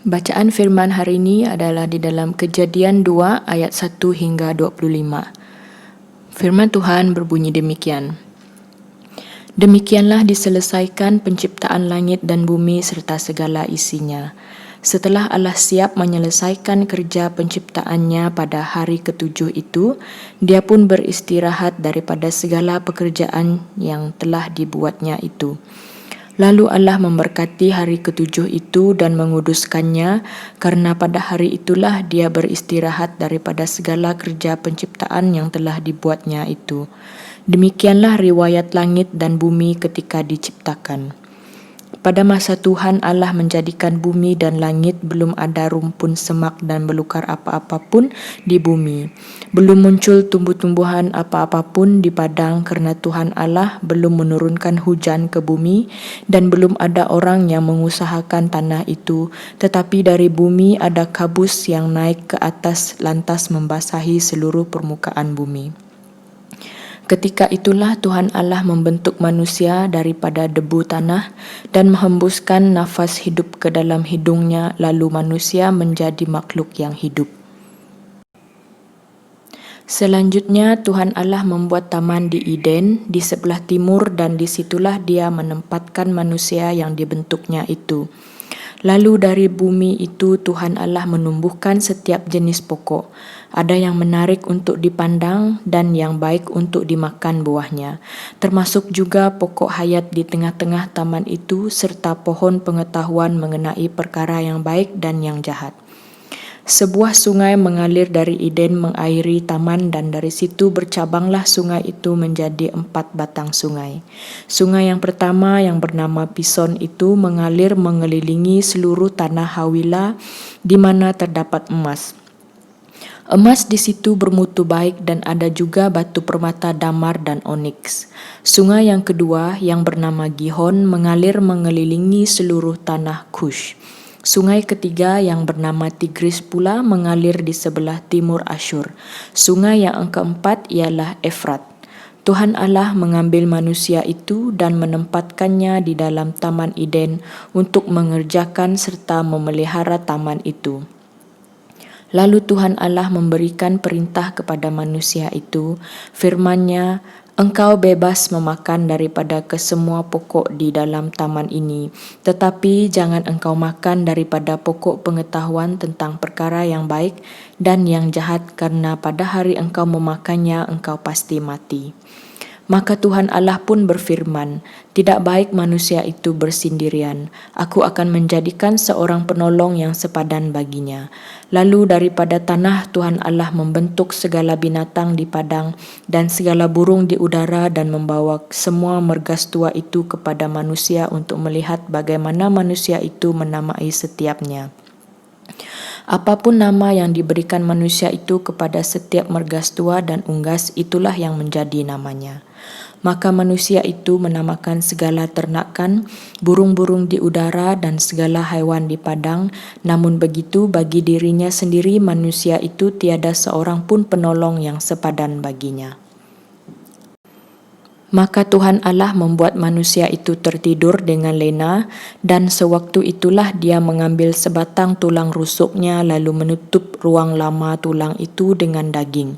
Bacaan firman hari ini adalah di dalam Kejadian 2 ayat 1 hingga 25. Firman Tuhan berbunyi demikian. Demikianlah diselesaikan penciptaan langit dan bumi serta segala isinya. Setelah Allah siap menyelesaikan kerja penciptaannya pada hari ketujuh itu, dia pun beristirahat daripada segala pekerjaan yang telah dibuatnya itu. Lalu Allah memberkati hari ketujuh itu dan menguduskannya, karena pada hari itulah dia beristirahat daripada segala kerja penciptaan yang telah dibuatnya itu. Demikianlah riwayat langit dan bumi ketika diciptakan. Pada masa Tuhan Allah menjadikan bumi dan langit, belum ada rumpun semak dan belukar apa-apa pun di bumi. Belum muncul tumbuh-tumbuhan apa-apa pun di padang, karena Tuhan Allah belum menurunkan hujan ke bumi, dan belum ada orang yang mengusahakan tanah itu. Tetapi dari bumi ada kabus yang naik ke atas lantas membasahi seluruh permukaan bumi. Ketika itulah Tuhan Allah membentuk manusia daripada debu tanah dan menghembuskan nafas hidup ke dalam hidungnya, lalu manusia menjadi makhluk yang hidup. Selanjutnya Tuhan Allah membuat taman di Eden di sebelah timur, dan disitulah dia menempatkan manusia yang dibentuknya itu. Lalu dari bumi itu Tuhan Allah menumbuhkan setiap jenis pokok. Ada yang menarik untuk dipandang dan yang baik untuk dimakan buahnya. Termasuk juga pokok hayat di tengah-tengah taman itu, serta pohon pengetahuan mengenai perkara yang baik dan yang jahat. Sebuah sungai mengalir dari Eden mengairi taman, dan dari situ bercabanglah sungai itu menjadi 4 batang sungai. Sungai yang pertama yang bernama Pison itu mengalir mengelilingi seluruh tanah Hawila di mana terdapat emas. Emas di situ bermutu baik, dan ada juga batu permata damar dan oniks. Sungai yang kedua yang bernama Gihon mengalir mengelilingi seluruh tanah Kush. Sungai ketiga yang bernama Tigris pula mengalir di sebelah timur Asyur. Sungai yang keempat ialah Efrat. Tuhan Allah mengambil manusia itu dan menempatkannya di dalam Taman Eden untuk mengerjakan serta memelihara taman itu. Lalu Tuhan Allah memberikan perintah kepada manusia itu, firman-Nya, "Engkau bebas memakan daripada kesemua pokok di dalam taman ini, tetapi jangan engkau makan daripada pokok pengetahuan tentang perkara yang baik dan yang jahat, karena pada hari engkau memakannya engkau pasti mati." Maka Tuhan Allah pun berfirman, "Tidak baik manusia itu bersendirian. Aku akan menjadikan seorang penolong yang sepadan baginya." Lalu daripada tanah Tuhan Allah membentuk segala binatang di padang dan segala burung di udara, dan membawa semua mergas tua itu kepada manusia untuk melihat bagaimana manusia itu menamai setiapnya. Apapun nama yang diberikan manusia itu kepada setiap mergas tua dan unggas, itulah yang menjadi namanya. Maka manusia itu menamakan segala ternakan, burung-burung di udara dan segala haiwan di padang. Namun begitu bagi dirinya sendiri manusia itu tiada seorang pun penolong yang sepadan baginya. Maka Tuhan Allah membuat manusia itu tertidur dengan lena, dan sewaktu itulah dia mengambil sebatang tulang rusuknya lalu menutup ruang lama tulang itu dengan daging.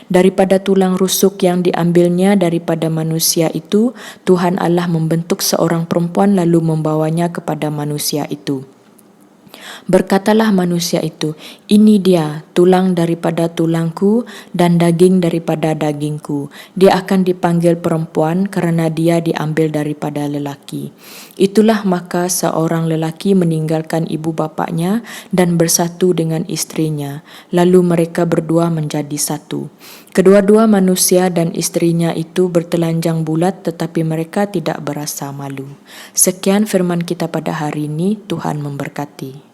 Daripada tulang rusuk yang diambilnya daripada manusia itu, Tuhan Allah membentuk seorang perempuan lalu membawanya kepada manusia itu. Berkatalah manusia itu, "Ini dia, tulang daripada tulangku dan daging daripada dagingku. Dia akan dipanggil perempuan kerana dia diambil daripada lelaki." Itulah maka seorang lelaki meninggalkan ibu bapaknya dan bersatu dengan istrinya. Lalu mereka berdua menjadi satu. Kedua-dua manusia dan istrinya itu bertelanjang bulat, tetapi mereka tidak berasa malu. Sekian firman kita pada hari ini. Tuhan memberkati.